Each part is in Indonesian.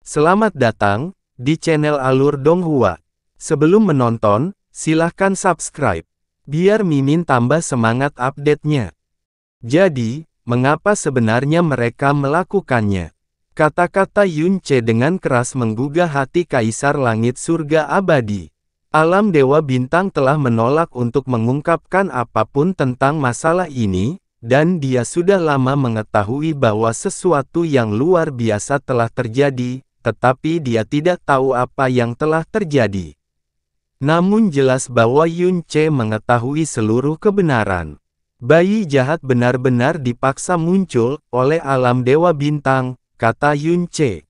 Selamat datang di channel Alur Donghua. Sebelum menonton, silahkan subscribe, biar Mimin tambah semangat update-nya. Jadi, mengapa sebenarnya mereka melakukannya? Kata-kata Yun Ce dengan keras menggugah hati Kaisar Langit Surga Abadi. Alam Dewa Bintang telah menolak untuk mengungkapkan apapun tentang masalah ini, dan dia sudah lama mengetahui bahwa sesuatu yang luar biasa telah terjadi, tetapi dia tidak tahu apa yang telah terjadi. Namun jelas bahwa Yun Ce mengetahui seluruh kebenaran. Bayi jahat benar-benar dipaksa muncul oleh alam Dewa Bintang, kata Yun Ce.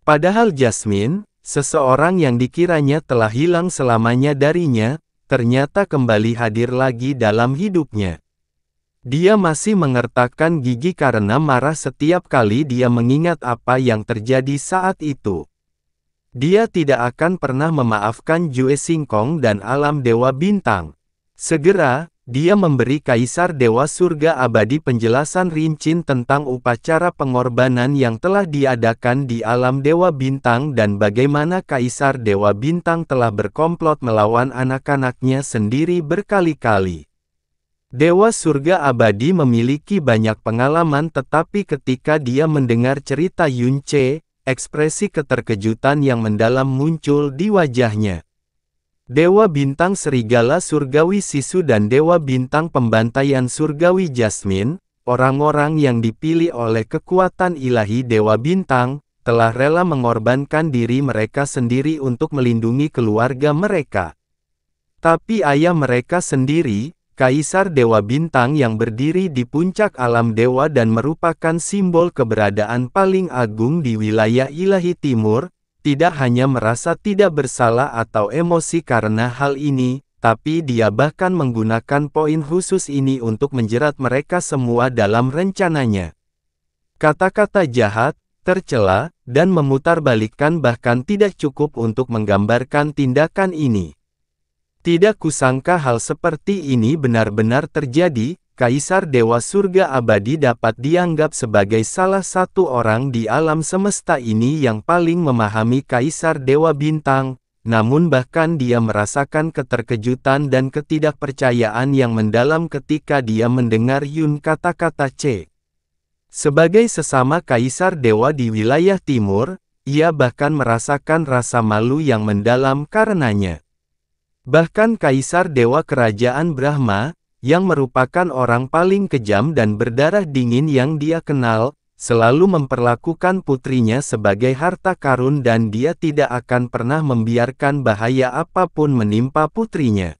Padahal Jasmine, seseorang yang dikiranya telah hilang selamanya darinya, ternyata kembali hadir lagi dalam hidupnya. Dia masih mengertakkan gigi karena marah setiap kali dia mengingat apa yang terjadi saat itu. Dia tidak akan pernah memaafkan Jue Singkong dan alam Dewa Bintang. Segera, dia memberi Kaisar Dewa Surga Abadi penjelasan rinci tentang upacara pengorbanan yang telah diadakan di alam Dewa Bintang dan bagaimana Kaisar Dewa Bintang telah berkomplot melawan anak-anaknya sendiri berkali-kali. Dewa Surga Abadi memiliki banyak pengalaman, tetapi ketika dia mendengar cerita Yun Ce, ekspresi keterkejutan yang mendalam muncul di wajahnya. Dewa Bintang Serigala Surgawi Sisu dan Dewa Bintang Pembantaian Surgawi Jasmine, orang-orang yang dipilih oleh kekuatan ilahi Dewa Bintang, telah rela mengorbankan diri mereka sendiri untuk melindungi keluarga mereka. Tapi ayah mereka sendiri, Kaisar Dewa Bintang yang berdiri di puncak alam dewa dan merupakan simbol keberadaan paling agung di wilayah ilahi timur, tidak hanya merasa tidak bersalah atau emosi karena hal ini, tapi dia bahkan menggunakan poin khusus ini untuk menjerat mereka semua dalam rencananya. Kata-kata jahat, tercela, dan memutarbalikkan bahkan tidak cukup untuk menggambarkan tindakan ini. Tidak kusangka hal seperti ini benar-benar terjadi. Kaisar Dewa Surga Abadi dapat dianggap sebagai salah satu orang di alam semesta ini yang paling memahami Kaisar Dewa Bintang, namun bahkan dia merasakan keterkejutan dan ketidakpercayaan yang mendalam ketika dia mendengar Yun kata-kata Ce. Sebagai sesama Kaisar Dewa di wilayah timur, ia bahkan merasakan rasa malu yang mendalam karenanya. Bahkan Kaisar Dewa Kerajaan Brahma, yang merupakan orang paling kejam dan berdarah dingin yang dia kenal, selalu memperlakukan putrinya sebagai harta karun dan dia tidak akan pernah membiarkan bahaya apapun menimpa putrinya.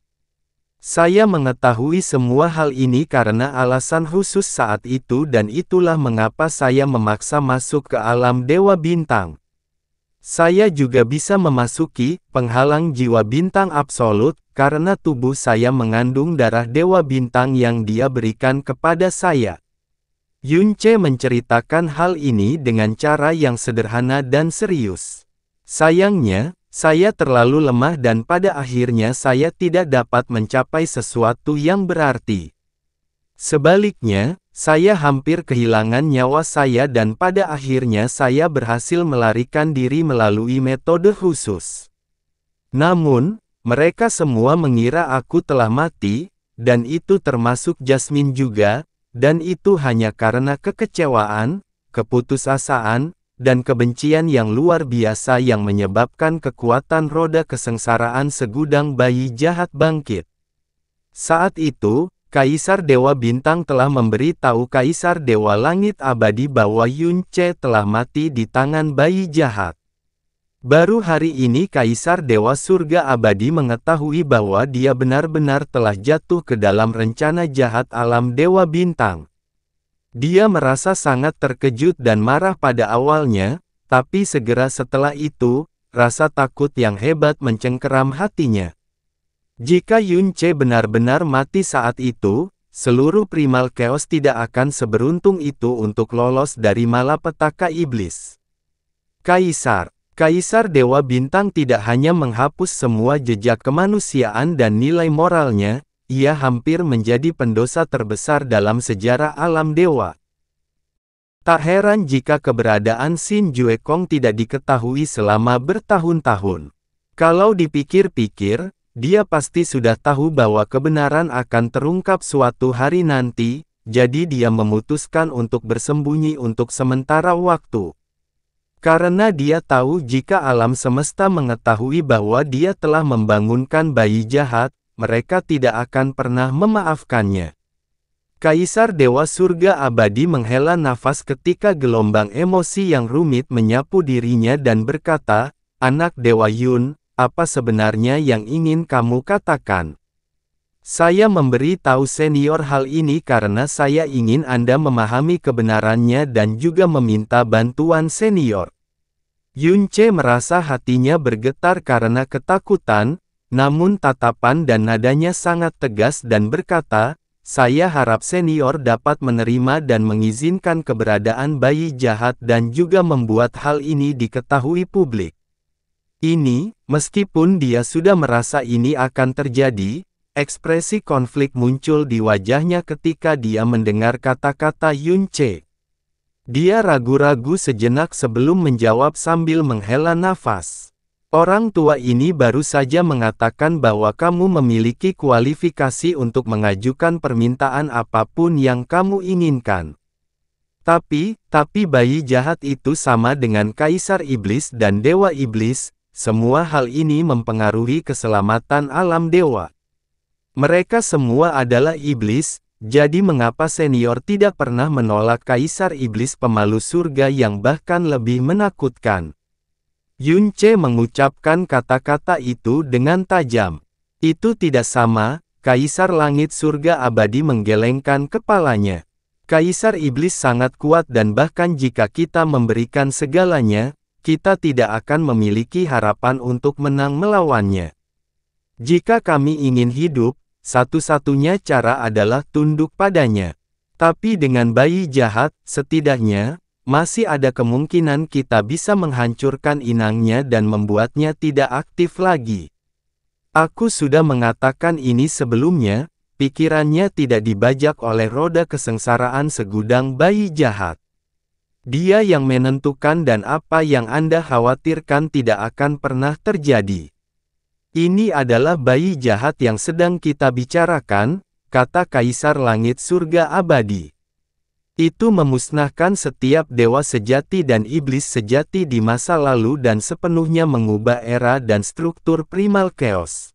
Saya mengetahui semua hal ini karena alasan khusus saat itu dan itulah mengapa saya memaksa masuk ke alam Dewa Bintang. Saya juga bisa memasuki penghalang jiwa bintang absolut, karena tubuh saya mengandung darah Dewa Bintang yang dia berikan kepada saya. Yun Ce menceritakan hal ini dengan cara yang sederhana dan serius. Sayangnya, saya terlalu lemah dan pada akhirnya saya tidak dapat mencapai sesuatu yang berarti. Sebaliknya, saya hampir kehilangan nyawa saya dan pada akhirnya saya berhasil melarikan diri melalui metode khusus. Namun, mereka semua mengira aku telah mati, dan itu termasuk Jasmine juga, dan itu hanya karena kekecewaan, keputusasaan, dan kebencian yang luar biasa yang menyebabkan kekuatan roda kesengsaraan segudang bayi jahat bangkit. Saat itu, Kaisar Dewa Bintang telah memberi tahu Kaisar Dewa Langit Abadi bahwa Yun Ce telah mati di tangan bayi jahat. Baru hari ini Kaisar Dewa Surga Abadi mengetahui bahwa dia benar-benar telah jatuh ke dalam rencana jahat alam Dewa Bintang. Dia merasa sangat terkejut dan marah pada awalnya, tapi segera setelah itu, rasa takut yang hebat mencengkeram hatinya. Jika Yun Ce benar-benar mati saat itu, seluruh primal chaos tidak akan seberuntung itu untuk lolos dari malapetaka iblis. Kaisar Dewa Bintang tidak hanya menghapus semua jejak kemanusiaan dan nilai moralnya, ia hampir menjadi pendosa terbesar dalam sejarah alam dewa. Tak heran jika keberadaan Xin Juekong tidak diketahui selama bertahun-tahun. Kalau dipikir-pikir, dia pasti sudah tahu bahwa kebenaran akan terungkap suatu hari nanti, jadi dia memutuskan untuk bersembunyi untuk sementara waktu. Karena dia tahu jika alam semesta mengetahui bahwa dia telah membangunkan bayi jahat, mereka tidak akan pernah memaafkannya. Kaisar Dewa Surga Abadi menghela nafas ketika gelombang emosi yang rumit menyapu dirinya dan berkata, "Anak Dewa Yun, apa sebenarnya yang ingin kamu katakan? Saya memberi tahu senior hal ini karena saya ingin Anda memahami kebenarannya dan juga meminta bantuan senior." Yun Ce merasa hatinya bergetar karena ketakutan, namun tatapan dan nadanya sangat tegas dan berkata, "Saya harap senior dapat menerima dan mengizinkan keberadaan bayi jahat dan juga membuat hal ini diketahui publik." Ini, meskipun dia sudah merasa ini akan terjadi, ekspresi konflik muncul di wajahnya ketika dia mendengar kata-kata Yun Ce. Dia ragu-ragu sejenak sebelum menjawab sambil menghela nafas. "Orang tua ini baru saja mengatakan bahwa kamu memiliki kualifikasi untuk mengajukan permintaan apapun yang kamu inginkan. Tapi bayi jahat itu sama dengan Kaisar Iblis dan Dewa Iblis, semua hal ini mempengaruhi keselamatan alam dewa. Mereka semua adalah iblis, jadi mengapa senior tidak pernah menolak Kaisar Iblis pemalu surga yang bahkan lebih menakutkan?" Yun Ce mengucapkan kata-kata itu dengan tajam. "Itu tidak sama," Kaisar Langit Surga Abadi menggelengkan kepalanya. "Kaisar Iblis sangat kuat dan bahkan jika kita memberikan segalanya, kita tidak akan memiliki harapan untuk menang melawannya. Jika kami ingin hidup, satu-satunya cara adalah tunduk padanya. Tapi dengan bayi jahat, setidaknya, masih ada kemungkinan kita bisa menghancurkan inangnya dan membuatnya tidak aktif lagi. Aku sudah mengatakan ini sebelumnya, pikirannya tidak dibajak oleh roda kesengsaraan segudang bayi jahat. Dia yang menentukan dan apa yang Anda khawatirkan tidak akan pernah terjadi. Ini adalah bayi jahat yang sedang kita bicarakan," kata Kaisar Langit Surga Abadi. "Itu memusnahkan setiap dewa sejati dan iblis sejati di masa lalu dan sepenuhnya mengubah era dan struktur primal chaos.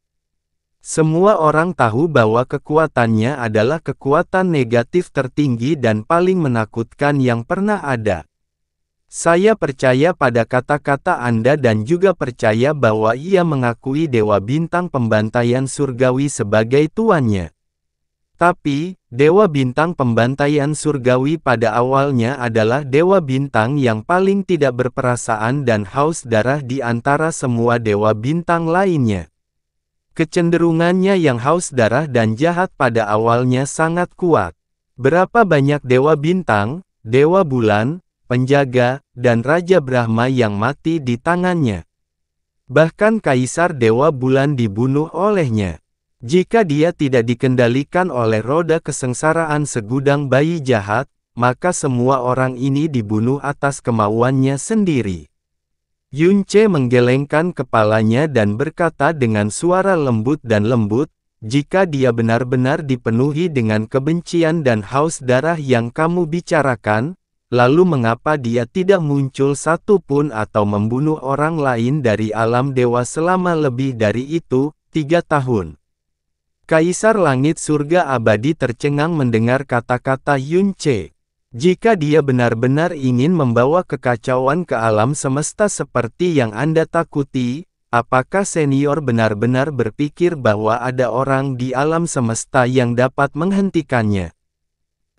Semua orang tahu bahwa kekuatannya adalah kekuatan negatif tertinggi dan paling menakutkan yang pernah ada. Saya percaya pada kata-kata Anda dan juga percaya bahwa ia mengakui Dewa Bintang Pembantaian Surgawi sebagai tuannya. Tapi, Dewa Bintang Pembantaian Surgawi pada awalnya adalah Dewa Bintang yang paling tidak berperasaan dan haus darah di antara semua Dewa Bintang lainnya. Kecenderungannya yang haus darah dan jahat pada awalnya sangat kuat. Berapa banyak Dewa Bintang, Dewa Bulan, Penjaga, dan Raja Brahma yang mati di tangannya. Bahkan Kaisar Dewa Bulan dibunuh olehnya. Jika dia tidak dikendalikan oleh roda kesengsaraan segudang bayi jahat, maka semua orang ini dibunuh atas kemauannya sendiri." Yun Ce menggelengkan kepalanya dan berkata dengan suara lembut dan lembut, "Jika dia benar-benar dipenuhi dengan kebencian dan haus darah yang kamu bicarakan, lalu mengapa dia tidak muncul satu pun atau membunuh orang lain dari alam dewa selama lebih dari itu, 3 tahun?" Kaisar Langit Surga Abadi tercengang mendengar kata-kata Yun Ce. Jika dia benar-benar ingin membawa kekacauan ke alam semesta seperti yang Anda takuti, apakah senior benar-benar berpikir bahwa ada orang di alam semesta yang dapat menghentikannya?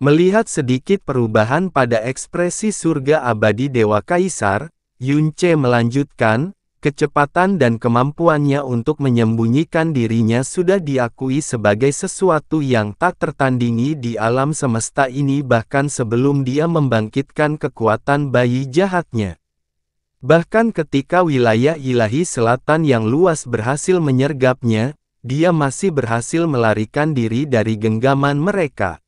Melihat sedikit perubahan pada ekspresi surga abadi Dewa Kaisar, Yun Ce melanjutkan, kecepatan dan kemampuannya untuk menyembunyikan dirinya sudah diakui sebagai sesuatu yang tak tertandingi di alam semesta ini bahkan sebelum dia membangkitkan kekuatan bayi jahatnya. Bahkan ketika wilayah ilahi selatan yang luas berhasil menyergapnya, dia masih berhasil melarikan diri dari genggaman mereka.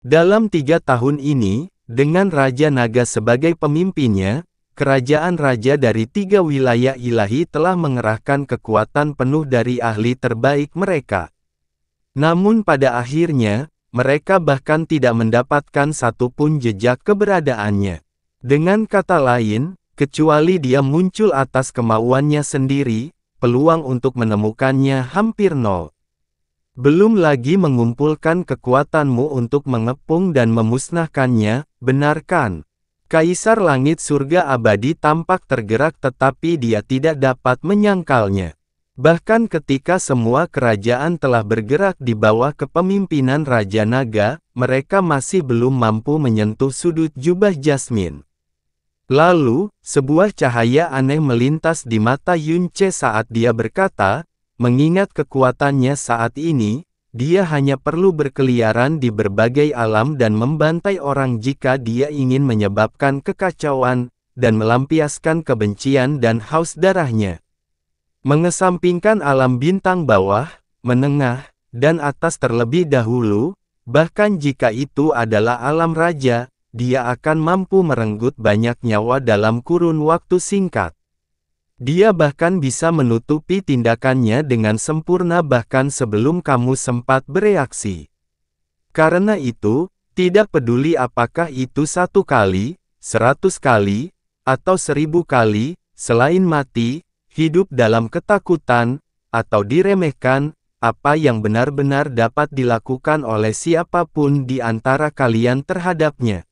Dalam 3 tahun ini, dengan Raja Naga sebagai pemimpinnya, kerajaan raja dari 3 wilayah ilahi telah mengerahkan kekuatan penuh dari ahli terbaik mereka. Namun pada akhirnya, mereka bahkan tidak mendapatkan satupun jejak keberadaannya. Dengan kata lain, kecuali dia muncul atas kemauannya sendiri, peluang untuk menemukannya hampir nol. Belum lagi mengumpulkan kekuatanmu untuk mengepung dan memusnahkannya, benarkan? Kaisar Langit Surga Abadi tampak tergerak tetapi dia tidak dapat menyangkalnya. Bahkan ketika semua kerajaan telah bergerak di bawah kepemimpinan Raja Naga, mereka masih belum mampu menyentuh sudut jubah Jasmine. Lalu, sebuah cahaya aneh melintas di mata Yunce saat dia berkata, mengingat kekuatannya saat ini, dia hanya perlu berkeliaran di berbagai alam dan membantai orang jika dia ingin menyebabkan kekacauan, dan melampiaskan kebencian dan haus darahnya. Mengesampingkan alam bintang bawah, menengah, dan atas terlebih dahulu, bahkan jika itu adalah alam raja, dia akan mampu merenggut banyak nyawa dalam kurun waktu singkat. Dia bahkan bisa menutupi tindakannya dengan sempurna bahkan sebelum kamu sempat bereaksi. Karena itu, tidak peduli apakah itu 1 kali, 100 kali, atau 1000 kali, selain mati, hidup dalam ketakutan, atau diremehkan, apa yang benar-benar dapat dilakukan oleh siapapun di antara kalian terhadapnya.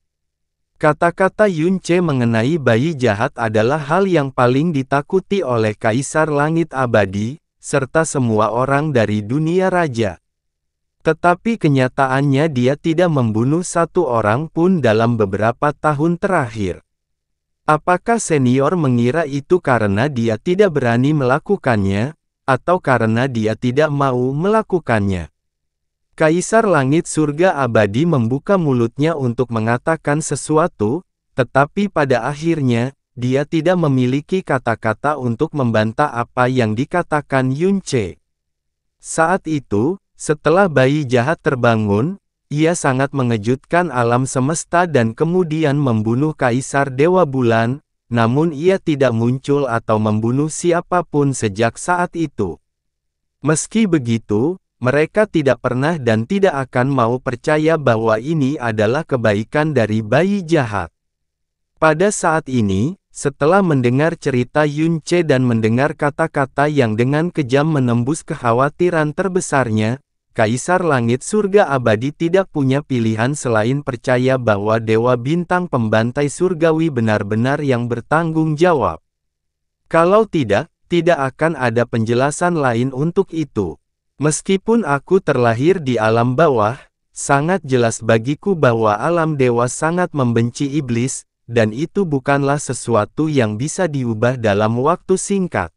Kata-kata Yunce mengenai bayi jahat adalah hal yang paling ditakuti oleh Kaisar Langit Abadi, serta semua orang dari dunia raja. Tetapi kenyataannya dia tidak membunuh 1 orang pun dalam beberapa tahun terakhir. Apakah senior mengira itu karena dia tidak berani melakukannya, atau karena dia tidak mau melakukannya? Kaisar Langit Surga Abadi membuka mulutnya untuk mengatakan sesuatu, tetapi pada akhirnya, dia tidak memiliki kata-kata untuk membantah apa yang dikatakan Yunce. Saat itu, setelah bayi jahat terbangun, ia sangat mengejutkan alam semesta dan kemudian membunuh Kaisar Dewa Bulan, namun ia tidak muncul atau membunuh siapapun sejak saat itu. Meski begitu, mereka tidak pernah dan tidak akan mau percaya bahwa ini adalah kebaikan dari bayi jahat. Pada saat ini, setelah mendengar cerita Yunce dan mendengar kata-kata yang dengan kejam menembus kekhawatiran terbesarnya, Kaisar Langit Surga Abadi tidak punya pilihan selain percaya bahwa Dewa Bintang Pembantai Surgawi benar-benar yang bertanggung jawab. Kalau tidak, tidak akan ada penjelasan lain untuk itu. Meskipun aku terlahir di alam bawah, sangat jelas bagiku bahwa alam dewa sangat membenci iblis, dan itu bukanlah sesuatu yang bisa diubah dalam waktu singkat.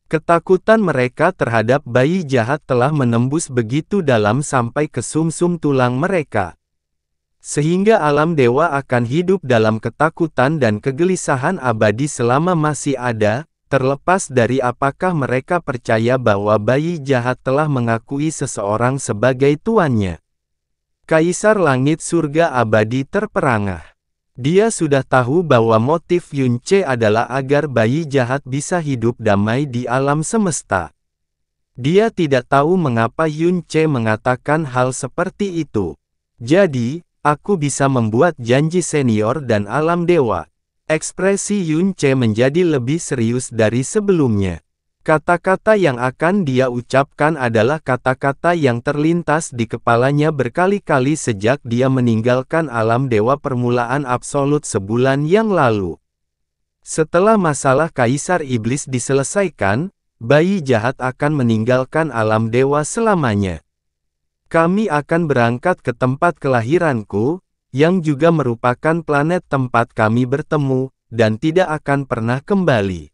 Ketakutan mereka terhadap bayi jahat telah menembus begitu dalam sampai ke sumsum tulang mereka. Sehingga alam dewa akan hidup dalam ketakutan dan kegelisahan abadi selama masih ada, terlepas dari apakah mereka percaya bahwa bayi jahat telah mengakui seseorang sebagai tuannya. Kaisar Langit Surga Abadi terperangah. Dia sudah tahu bahwa motif Yunce adalah agar bayi jahat bisa hidup damai di alam semesta. Dia tidak tahu mengapa Yunce mengatakan hal seperti itu. Jadi, aku bisa membuat janji senior dan alam dewa. Ekspresi Yunce menjadi lebih serius dari sebelumnya. Kata-kata yang akan dia ucapkan adalah kata-kata yang terlintas di kepalanya berkali-kali sejak dia meninggalkan alam dewa permulaan absolut sebulan yang lalu. Setelah masalah Kaisar Iblis diselesaikan, bayi jahat akan meninggalkan alam dewa selamanya. Kami akan berangkat ke tempat kelahiranku, yang juga merupakan planet tempat kami bertemu, dan tidak akan pernah kembali.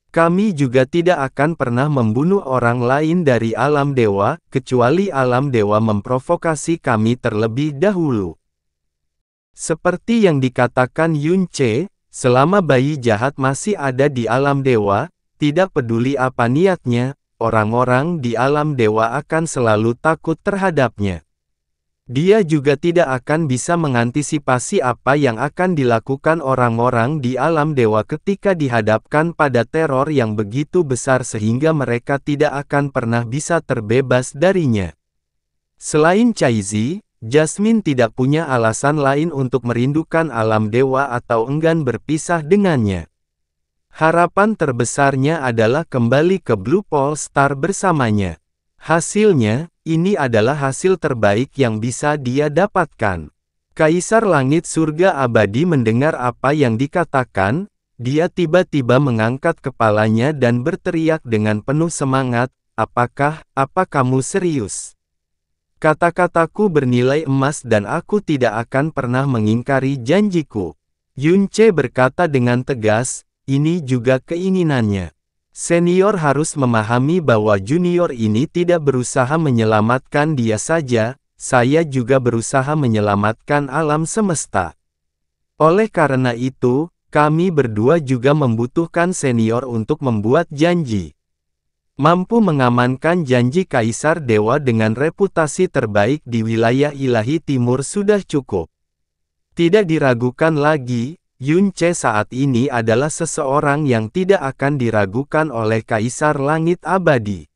Kami juga tidak akan pernah membunuh orang lain dari alam dewa, kecuali alam dewa memprovokasi kami terlebih dahulu. Seperti yang dikatakan Yunce, selama bayi jahat masih ada di alam dewa, tidak peduli apa niatnya, orang-orang di alam dewa akan selalu takut terhadapnya. Dia juga tidak akan bisa mengantisipasi apa yang akan dilakukan orang-orang di alam dewa ketika dihadapkan pada teror yang begitu besar sehingga mereka tidak akan pernah bisa terbebas darinya. Selain Caizi, Jasmine tidak punya alasan lain untuk merindukan alam dewa atau enggan berpisah dengannya. Harapan terbesarnya adalah kembali ke Blue Pole Star bersamanya. Hasilnya, ini adalah hasil terbaik yang bisa dia dapatkan. Kaisar Langit Surga Abadi mendengar apa yang dikatakan, dia tiba-tiba mengangkat kepalanya dan berteriak dengan penuh semangat, apa kamu serius? Kata-kataku bernilai emas dan aku tidak akan pernah mengingkari janjiku. Yunce berkata dengan tegas, ini juga keinginannya. Senior harus memahami bahwa junior ini tidak berusaha menyelamatkan dia saja, saya juga berusaha menyelamatkan alam semesta. Oleh karena itu, kami berdua juga membutuhkan senior untuk membuat janji. Mampu mengamankan janji Kaisar Dewa dengan reputasi terbaik di wilayah ilahi timur sudah cukup. Tidak diragukan lagi, Yunce saat ini adalah seseorang yang tidak akan diragukan oleh Kaisar Langit Abadi.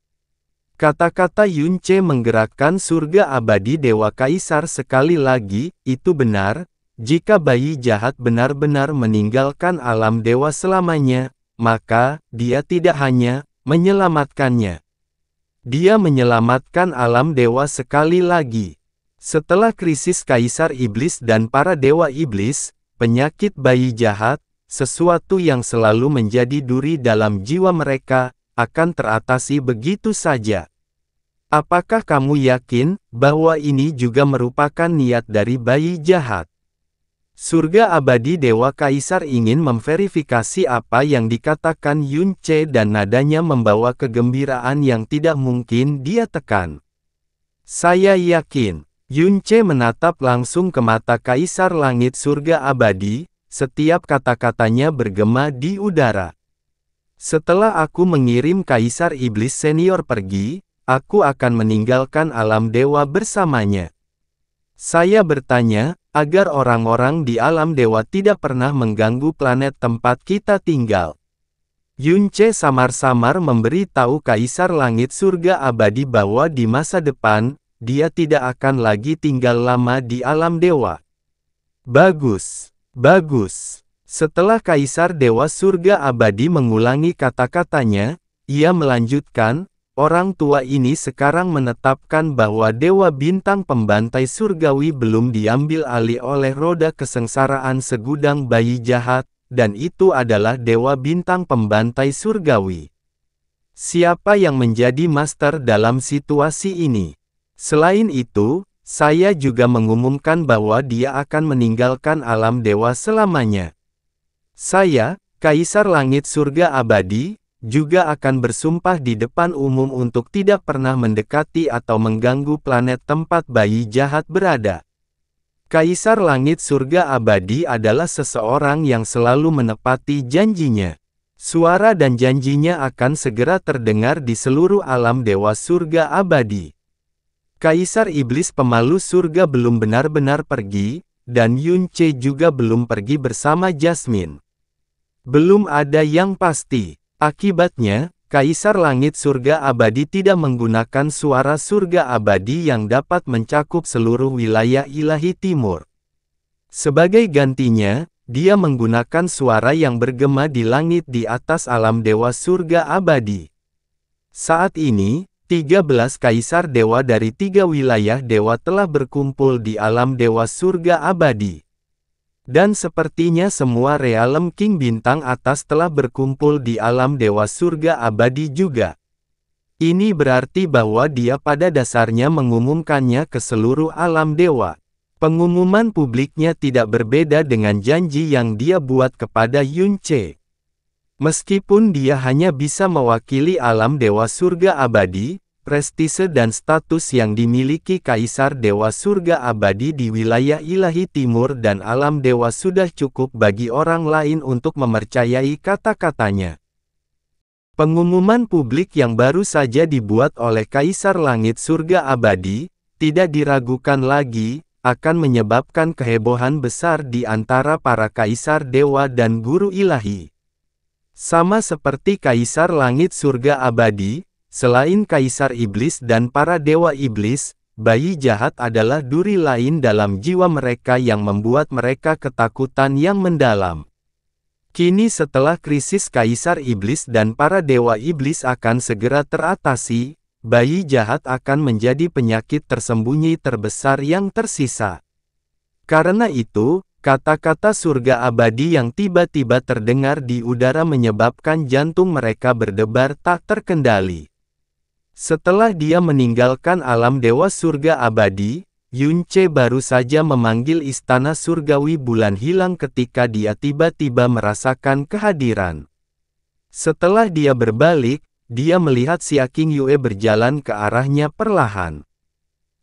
Kata-kata Yunce menggerakkan surga abadi Dewa Kaisar sekali lagi, itu benar, jika bayi jahat benar-benar meninggalkan alam dewa selamanya, maka, dia tidak hanya menyelamatkannya. Dia menyelamatkan alam dewa sekali lagi. Setelah krisis Kaisar Iblis dan para Dewa Iblis, penyakit bayi jahat, sesuatu yang selalu menjadi duri dalam jiwa mereka, akan teratasi begitu saja. Apakah kamu yakin bahwa ini juga merupakan niat dari bayi jahat? Surga abadi Dewa Kaisar ingin memverifikasi apa yang dikatakan Yunce dan nadanya membawa kegembiraan yang tidak mungkin dia tekan. Saya yakin. Yunce menatap langsung ke mata Kaisar Langit Surga Abadi, setiap kata-katanya bergema di udara. Setelah aku mengirim Kaisar Iblis Senior pergi, aku akan meninggalkan alam dewa bersamanya. Saya bertanya, agar orang-orang di alam dewa tidak pernah mengganggu planet tempat kita tinggal. Yunce samar-samar memberi tahu Kaisar Langit Surga Abadi bahwa di masa depan, dia tidak akan lagi tinggal lama di alam dewa. Bagus, bagus. Setelah Kaisar Dewa Surga Abadi mengulangi kata-katanya, ia melanjutkan, orang tua ini sekarang menetapkan bahwa Dewa Bintang Pembantai Surgawi belum diambil alih oleh roda kesengsaraan segudang bayi jahat, dan itu adalah Dewa Bintang Pembantai Surgawi. Siapa yang menjadi master dalam situasi ini? Selain itu, saya juga mengumumkan bahwa dia akan meninggalkan alam dewa selamanya. Saya, Kaisar Langit Surga Abadi, juga akan bersumpah di depan umum untuk tidak pernah mendekati atau mengganggu planet tempat bayi jahat berada. Kaisar Langit Surga Abadi adalah seseorang yang selalu menepati janjinya. Suara dan janjinya akan segera terdengar di seluruh alam dewa surga abadi. Kaisar Iblis Pemalu Surga belum benar-benar pergi, dan Yunce juga belum pergi bersama Jasmine. Belum ada yang pasti. Akibatnya, Kaisar Langit Surga Abadi tidak menggunakan suara surga abadi yang dapat mencakup seluruh wilayah ilahi timur. Sebagai gantinya, dia menggunakan suara yang bergema di langit di atas alam dewa surga abadi. Saat ini, 13 kaisar dewa dari 3 wilayah dewa telah berkumpul di alam dewa surga abadi. Dan sepertinya semua realem King Bintang Atas telah berkumpul di alam dewa surga abadi juga. Ini berarti bahwa dia pada dasarnya mengumumkannya ke seluruh alam dewa. Pengumuman publiknya tidak berbeda dengan janji yang dia buat kepada Yunce. Meskipun dia hanya bisa mewakili alam dewa surga abadi, prestise dan status yang dimiliki Kaisar Dewa Surga Abadi di wilayah ilahi timur dan alam dewa sudah cukup bagi orang lain untuk mempercayai kata-katanya. Pengumuman publik yang baru saja dibuat oleh Kaisar Langit Surga Abadi, tidak diragukan lagi, akan menyebabkan kehebohan besar di antara para kaisar dewa dan guru ilahi. Sama seperti kaisar langit surga abadi, selain kaisar iblis dan para dewa iblis, bayi jahat adalah duri lain dalam jiwa mereka yang membuat mereka ketakutan yang mendalam. Kini setelah krisis kaisar iblis dan para dewa iblis akan segera teratasi, bayi jahat akan menjadi penyakit tersembunyi terbesar yang tersisa. Karena itu, kata-kata surga abadi yang tiba-tiba terdengar di udara menyebabkan jantung mereka berdebar tak terkendali. Setelah dia meninggalkan alam dewa surga abadi, Yunce baru saja memanggil istana surgawi bulan hilang ketika dia tiba-tiba merasakan kehadiran. Setelah dia berbalik, dia melihat Xia Qingyue berjalan ke arahnya perlahan.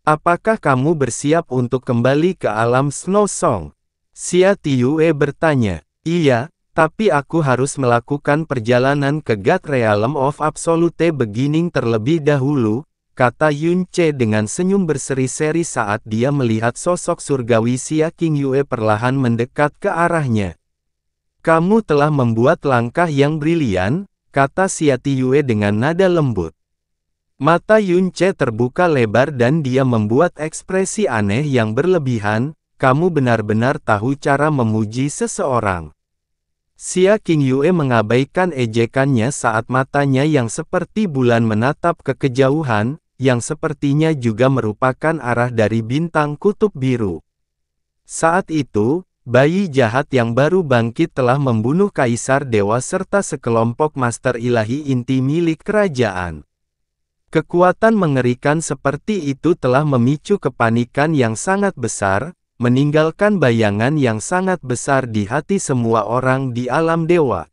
"Apakah kamu bersiap untuk kembali ke alam Snow Song?" Xia Qingyue bertanya. "Iya, tapi aku harus melakukan perjalanan ke God Realm of Absolute Beginning terlebih dahulu," kata Yunce dengan senyum berseri-seri saat dia melihat sosok surgawi Xia Qingyue perlahan mendekat ke arahnya. "Kamu telah membuat langkah yang brilian," kata Xia Qingyue dengan nada lembut. Mata Yunce terbuka lebar dan dia membuat ekspresi aneh yang berlebihan. "Kamu benar-benar tahu cara memuji seseorang." Xia Qingyue mengabaikan ejekannya saat matanya yang seperti bulan menatap ke kejauhan, yang sepertinya juga merupakan arah dari bintang kutub biru. Saat itu, bayi jahat yang baru bangkit telah membunuh kaisar dewa serta sekelompok master ilahi inti milik kerajaan. Kekuatan mengerikan seperti itu telah memicu kepanikan yang sangat besar, meninggalkan bayangan yang sangat besar di hati semua orang di alam dewa.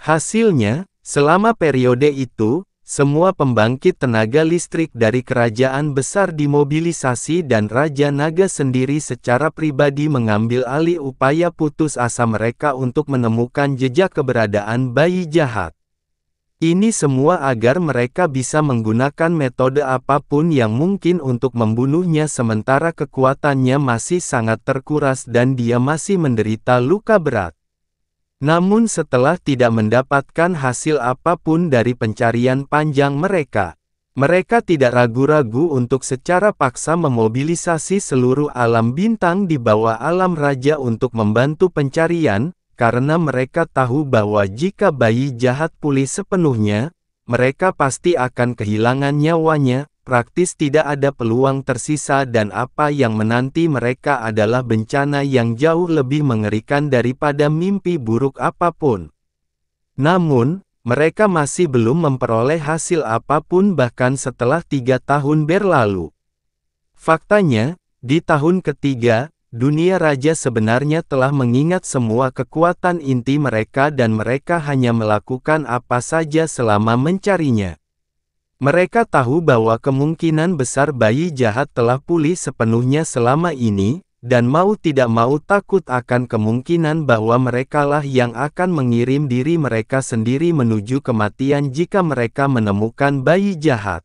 Hasilnya, selama periode itu, semua pembangkit tenaga listrik dari kerajaan besar dimobilisasi dan Raja Naga sendiri secara pribadi mengambil alih upaya putus asa mereka untuk menemukan jejak keberadaan bayi jahat. Ini semua agar mereka bisa menggunakan metode apapun yang mungkin untuk membunuhnya sementara kekuatannya masih sangat terkuras dan dia masih menderita luka berat. Namun setelah tidak mendapatkan hasil apapun dari pencarian panjang mereka, mereka tidak ragu-ragu untuk secara paksa memobilisasi seluruh alam bintang di bawah alam raja untuk membantu pencarian, karena mereka tahu bahwa jika bayi jahat pulih sepenuhnya, mereka pasti akan kehilangan nyawanya. Praktis tidak ada peluang tersisa dan apa yang menanti mereka adalah bencana yang jauh lebih mengerikan daripada mimpi buruk apapun. Namun, mereka masih belum memperoleh hasil apapun bahkan setelah 3 tahun berlalu. Faktanya, di tahun ketiga, dunia raja sebenarnya telah mengingat semua kekuatan inti mereka dan mereka hanya melakukan apa saja selama mencarinya. Mereka tahu bahwa kemungkinan besar bayi jahat telah pulih sepenuhnya selama ini, dan mau tidak mau takut akan kemungkinan bahwa merekalah yang akan mengirim diri mereka sendiri menuju kematian jika mereka menemukan bayi jahat.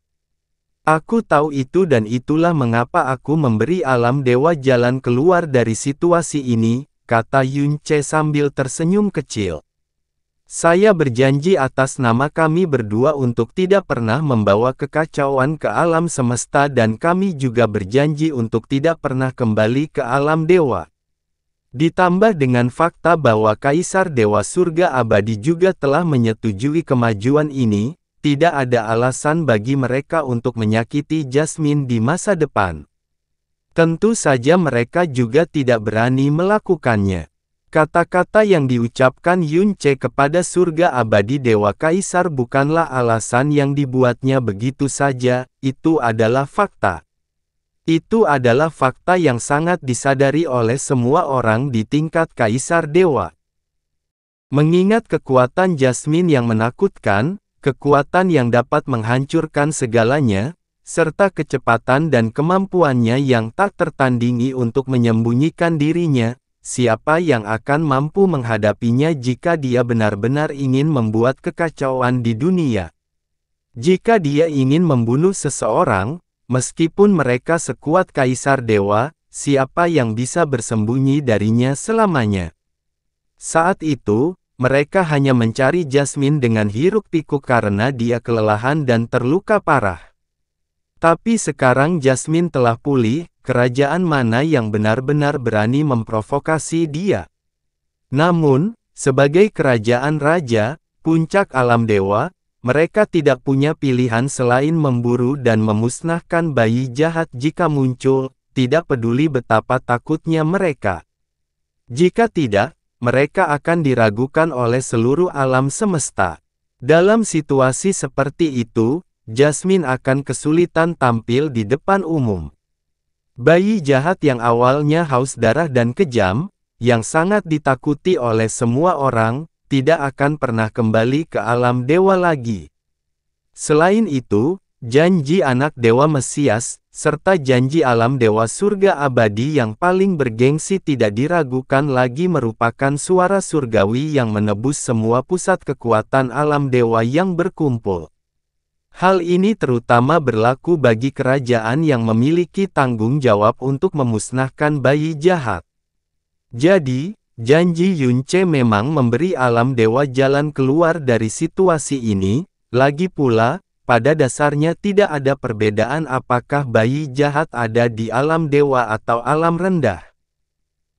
Aku tahu itu dan itulah mengapa aku memberi alam dewa jalan keluar dari situasi ini, kata Yunce sambil tersenyum kecil. Saya berjanji atas nama kami berdua untuk tidak pernah membawa kekacauan ke alam semesta dan kami juga berjanji untuk tidak pernah kembali ke alam dewa. Ditambah dengan fakta bahwa Kaisar Dewa Surga Abadi juga telah menyetujui kemajuan ini, tidak ada alasan bagi mereka untuk menyakiti Jasmine di masa depan. Tentu saja mereka juga tidak berani melakukannya. Kata-kata yang diucapkan Yunce kepada surga abadi Dewa Kaisar bukanlah alasan yang dibuatnya begitu saja, itu adalah fakta. Itu adalah fakta yang sangat disadari oleh semua orang di tingkat Kaisar Dewa. Mengingat kekuatan Jasmine yang menakutkan, kekuatan yang dapat menghancurkan segalanya, serta kecepatan dan kemampuannya yang tak tertandingi untuk menyembunyikan dirinya, siapa yang akan mampu menghadapinya jika dia benar-benar ingin membuat kekacauan di dunia? Jika dia ingin membunuh seseorang, meskipun mereka sekuat kaisar dewa, siapa yang bisa bersembunyi darinya selamanya? Saat itu, mereka hanya mencari Jasmine dengan hiruk-pikuk karena dia kelelahan dan terluka parah. Tapi sekarang Jasmine telah pulih, kerajaan mana yang benar-benar berani memprovokasi dia? Namun, sebagai kerajaan raja, puncak alam dewa, mereka tidak punya pilihan selain memburu dan memusnahkan bayi jahat jika muncul, tidak peduli betapa takutnya mereka. Jika tidak, mereka akan diragukan oleh seluruh alam semesta. Dalam situasi seperti itu, Jasmine akan kesulitan tampil di depan umum. Bayi jahat yang awalnya haus darah dan kejam, yang sangat ditakuti oleh semua orang, tidak akan pernah kembali ke alam dewa lagi. Selain itu, janji anak dewa Mesias, serta janji alam dewa surga abadi yang paling bergengsi tidak diragukan lagi merupakan suara surgawi yang menebus semua pusat kekuatan alam dewa yang berkumpul. Hal ini terutama berlaku bagi kerajaan yang memiliki tanggung jawab untuk memusnahkan bayi jahat. Jadi, janji Yunce memang memberi alam dewa jalan keluar dari situasi ini, lagi pula, pada dasarnya tidak ada perbedaan apakah bayi jahat ada di alam dewa atau alam rendah.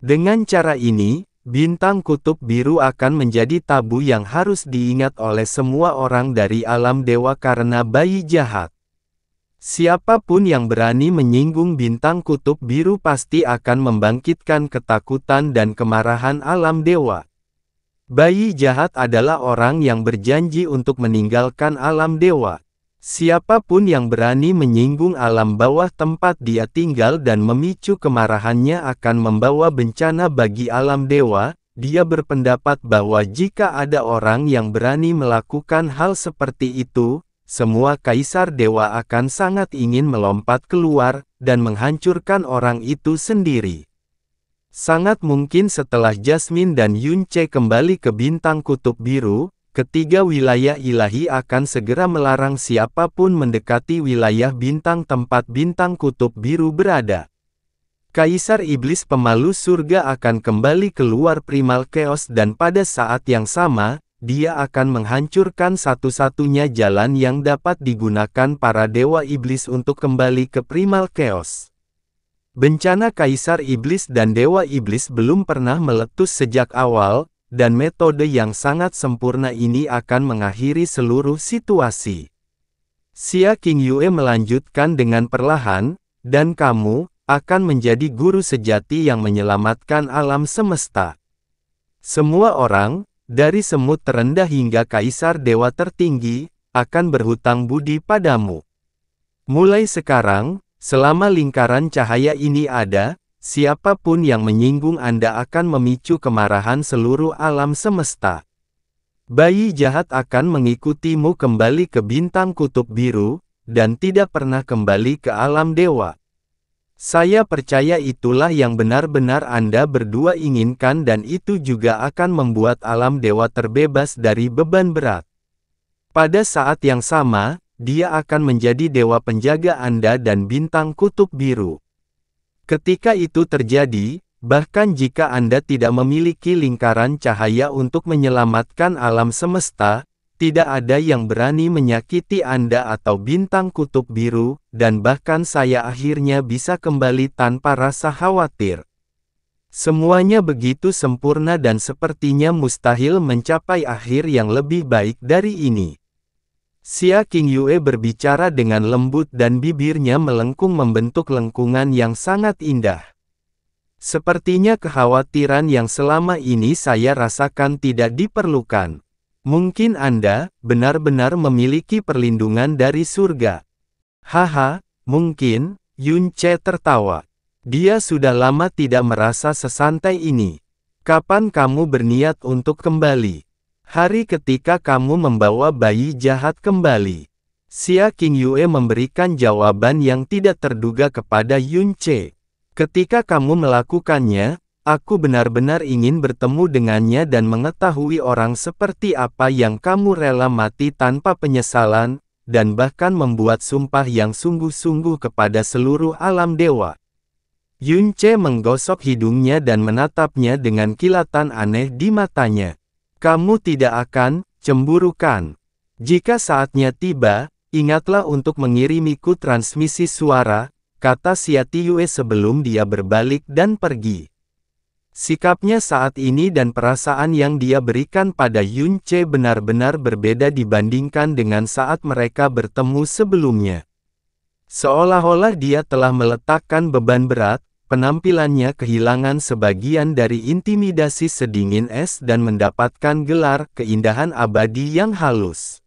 Dengan cara ini, bintang kutub biru akan menjadi tabu yang harus diingat oleh semua orang dari alam dewa karena bayi jahat. Siapapun yang berani menyinggung bintang kutub biru pasti akan membangkitkan ketakutan dan kemarahan alam dewa. Bayi jahat adalah orang yang berjanji untuk meninggalkan alam dewa. Siapapun yang berani menyinggung alam bawah tempat dia tinggal dan memicu kemarahannya akan membawa bencana bagi alam dewa. Dia berpendapat bahwa jika ada orang yang berani melakukan hal seperti itu, semua kaisar dewa akan sangat ingin melompat keluar dan menghancurkan orang itu sendiri. Sangat mungkin setelah Jasmine dan Yunce kembali ke bintang kutub biru, ketiga wilayah ilahi akan segera melarang siapapun mendekati wilayah bintang tempat bintang kutub biru berada. Kaisar Iblis pemalu surga akan kembali keluar Primal Chaos dan pada saat yang sama, dia akan menghancurkan satu-satunya jalan yang dapat digunakan para dewa iblis untuk kembali ke Primal Chaos. Bencana Kaisar Iblis dan Dewa Iblis belum pernah meletus sejak awal, dan metode yang sangat sempurna ini akan mengakhiri seluruh situasi. Xia Qingyue melanjutkan dengan perlahan, dan kamu akan menjadi guru sejati yang menyelamatkan alam semesta. Semua orang, dari semut terendah hingga kaisar dewa tertinggi, akan berhutang budi padamu. Mulai sekarang, selama lingkaran cahaya ini ada, siapapun yang menyinggung Anda akan memicu kemarahan seluruh alam semesta. Bayi jahat akan mengikutimu kembali ke bintang kutub biru, dan tidak pernah kembali ke alam dewa. Saya percaya itulah yang benar-benar Anda berdua inginkan dan itu juga akan membuat alam dewa terbebas dari beban berat. Pada saat yang sama, dia akan menjadi dewa penjaga Anda dan bintang kutub biru. Ketika itu terjadi, bahkan jika Anda tidak memiliki lingkaran cahaya untuk menyelamatkan alam semesta, tidak ada yang berani menyakiti Anda atau bintang kutub biru, dan bahkan saya akhirnya bisa kembali tanpa rasa khawatir. Semuanya begitu sempurna dan sepertinya mustahil mencapai akhir yang lebih baik dari ini. Xia Qingyue berbicara dengan lembut dan bibirnya melengkung membentuk lengkungan yang sangat indah. Sepertinya kekhawatiran yang selama ini saya rasakan tidak diperlukan. Mungkin Anda benar-benar memiliki perlindungan dari surga. Haha, mungkin, Yunce tertawa. Dia sudah lama tidak merasa sesantai ini. Kapan kamu berniat untuk kembali? Hari ketika kamu membawa bayi jahat kembali. Xia Qingyue memberikan jawaban yang tidak terduga kepada Yunce. Ketika kamu melakukannya, aku benar-benar ingin bertemu dengannya dan mengetahui orang seperti apa yang kamu rela mati tanpa penyesalan, dan bahkan membuat sumpah yang sungguh-sungguh kepada seluruh alam dewa. Yunce menggosok hidungnya dan menatapnya dengan kilatan aneh di matanya. Kamu tidak akan cemburu kan? Jika saatnya tiba, ingatlah untuk mengirimiku transmisi suara, kata Xia Tiyue sebelum dia berbalik dan pergi. Sikapnya saat ini dan perasaan yang dia berikan pada Yunce benar-benar berbeda dibandingkan dengan saat mereka bertemu sebelumnya. Seolah-olah dia telah meletakkan beban berat, penampilannya kehilangan sebagian dari intimidasi sedingin es dan mendapatkan gelar keindahan abadi yang halus.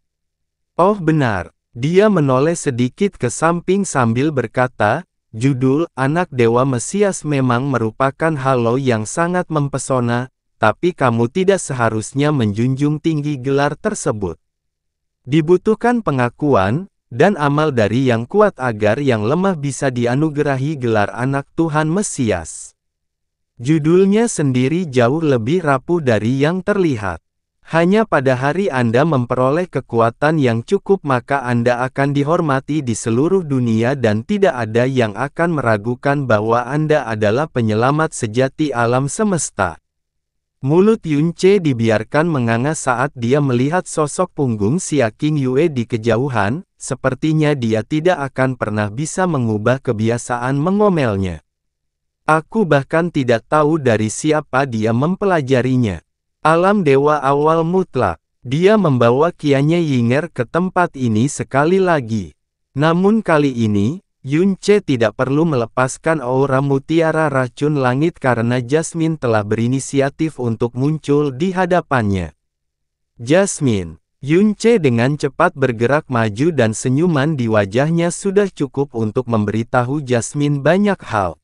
Oh benar, dia menoleh sedikit ke samping sambil berkata, judul Anak Dewa Mesias memang merupakan halo yang sangat mempesona, tapi kamu tidak seharusnya menjunjung tinggi gelar tersebut. Dibutuhkan pengakuan dan amal dari yang kuat agar yang lemah bisa dianugerahi gelar Anak Tuhan Mesias. Judulnya sendiri jauh lebih rapuh dari yang terlihat. Hanya pada hari Anda memperoleh kekuatan yang cukup maka Anda akan dihormati di seluruh dunia dan tidak ada yang akan meragukan bahwa Anda adalah penyelamat sejati alam semesta. Mulut Yunce dibiarkan menganga saat dia melihat sosok punggung Xia Qingyue di kejauhan, sepertinya dia tidak akan pernah bisa mengubah kebiasaan mengomelnya. Aku bahkan tidak tahu dari siapa dia mempelajarinya. Alam dewa awal mutlak. Dia membawa Qianye Yinger ke tempat ini sekali lagi. Namun kali ini, Yunce tidak perlu melepaskan aura mutiara racun langit karena Jasmine telah berinisiatif untuk muncul di hadapannya. Jasmine. Yunce dengan cepat bergerak maju dan senyuman di wajahnya sudah cukup untuk memberitahu Jasmine banyak hal.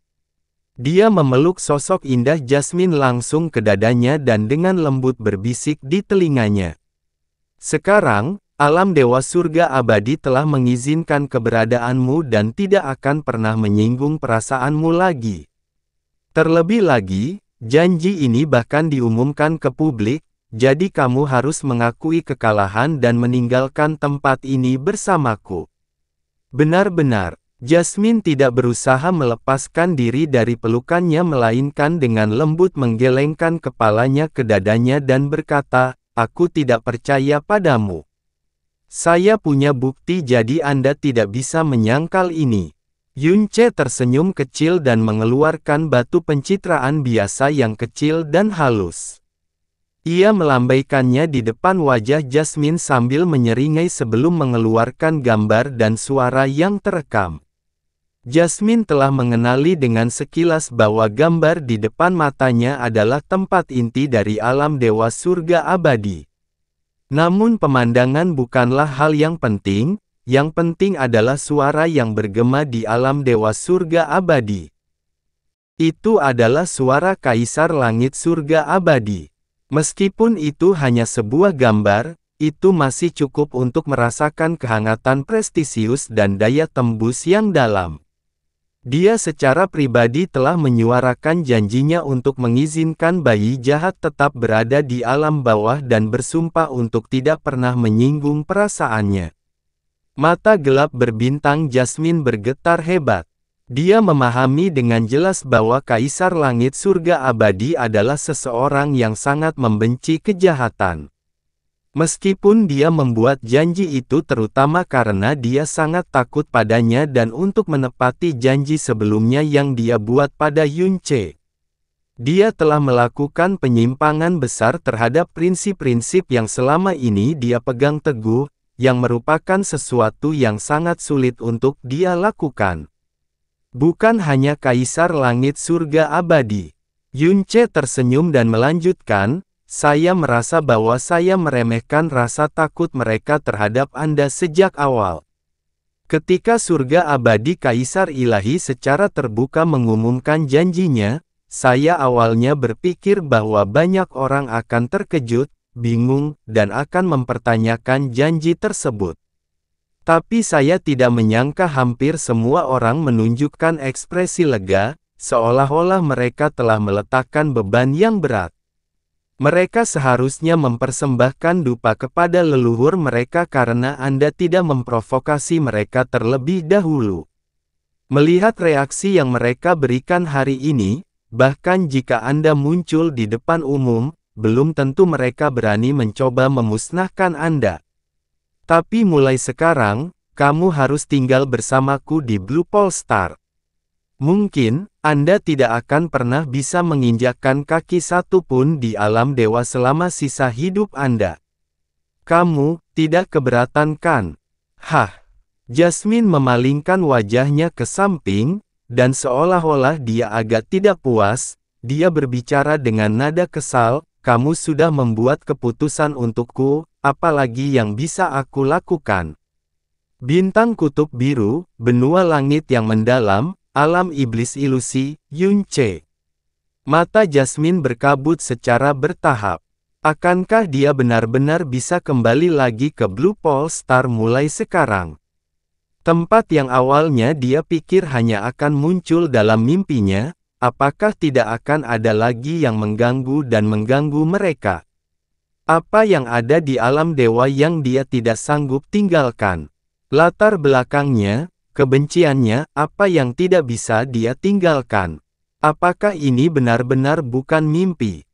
Dia memeluk sosok indah Jasmine langsung ke dadanya dan dengan lembut berbisik di telinganya. Sekarang, alam dewa surga abadi telah mengizinkan keberadaanmu dan tidak akan pernah menyinggung perasaanmu lagi. Terlebih lagi, janji ini bahkan diumumkan ke publik, jadi kamu harus mengakui kekalahan dan meninggalkan tempat ini bersamaku. Benar-benar, Jasmine tidak berusaha melepaskan diri dari pelukannya melainkan dengan lembut menggelengkan kepalanya ke dadanya dan berkata, aku tidak percaya padamu. Saya punya bukti jadi Anda tidak bisa menyangkal ini. Yunce tersenyum kecil dan mengeluarkan batu pencitraan biasa yang kecil dan halus. Ia melambaikannya di depan wajah Jasmine sambil menyeringai sebelum mengeluarkan gambar dan suara yang terekam. Jasmine telah mengenali dengan sekilas bahwa gambar di depan matanya adalah tempat inti dari alam dewa surga abadi. Namun pemandangan bukanlah hal yang penting adalah suara yang bergema di alam dewa surga abadi. Itu adalah suara Kaisar Langit Surga Abadi. Meskipun itu hanya sebuah gambar, itu masih cukup untuk merasakan kehangatan prestisius dan daya tembus yang dalam. Dia secara pribadi telah menyuarakan janjinya untuk mengizinkan bayi jahat tetap berada di alam bawah dan bersumpah untuk tidak pernah menyinggung perasaannya. Mata gelap berbintang Jasmine bergetar hebat. Dia memahami dengan jelas bahwa Kaisar Langit Surga Abadi adalah seseorang yang sangat membenci kejahatan. Meskipun dia membuat janji itu terutama karena dia sangat takut padanya dan untuk menepati janji sebelumnya yang dia buat pada Yunce. Dia telah melakukan penyimpangan besar terhadap prinsip-prinsip yang selama ini dia pegang teguh, yang merupakan sesuatu yang sangat sulit untuk dia lakukan. Bukan hanya Kaisar Langit Surga Abadi. Yunce tersenyum dan melanjutkan, saya merasa bahwa saya meremehkan rasa takut mereka terhadap Anda sejak awal. Ketika surga abadi Kaisar Ilahi secara terbuka mengumumkan janjinya, saya awalnya berpikir bahwa banyak orang akan terkejut, bingung, dan akan mempertanyakan janji tersebut. Tapi saya tidak menyangka hampir semua orang menunjukkan ekspresi lega, seolah-olah mereka telah meletakkan beban yang berat. Mereka seharusnya mempersembahkan dupa kepada leluhur mereka karena Anda tidak memprovokasi mereka terlebih dahulu. Melihat reaksi yang mereka berikan hari ini, bahkan jika Anda muncul di depan umum, belum tentu mereka berani mencoba memusnahkan Anda. Tapi mulai sekarang, kamu harus tinggal bersamaku di Blue Polestar. Mungkin, Anda tidak akan pernah bisa menginjakkan kaki satu pun di alam dewa selama sisa hidup Anda. Kamu tidak keberatan kan? Hah? Jasmine memalingkan wajahnya ke samping, dan seolah-olah dia agak tidak puas, dia berbicara dengan nada kesal, kamu sudah membuat keputusan untukku, apalagi yang bisa aku lakukan? Bintang kutub biru, benua langit yang mendalam, alam iblis ilusi, Yunce. Mata Jasmine berkabut secara bertahap. Akankah dia benar-benar bisa kembali lagi ke Blue Polestar mulai sekarang? Tempat yang awalnya dia pikir hanya akan muncul dalam mimpinya, apakah tidak akan ada lagi yang mengganggu dan mengganggu mereka? Apa yang ada di alam dewa yang dia tidak sanggup tinggalkan? Latar belakangnya, kebenciannya, apa yang tidak bisa dia tinggalkan? Apakah ini benar-benar bukan mimpi?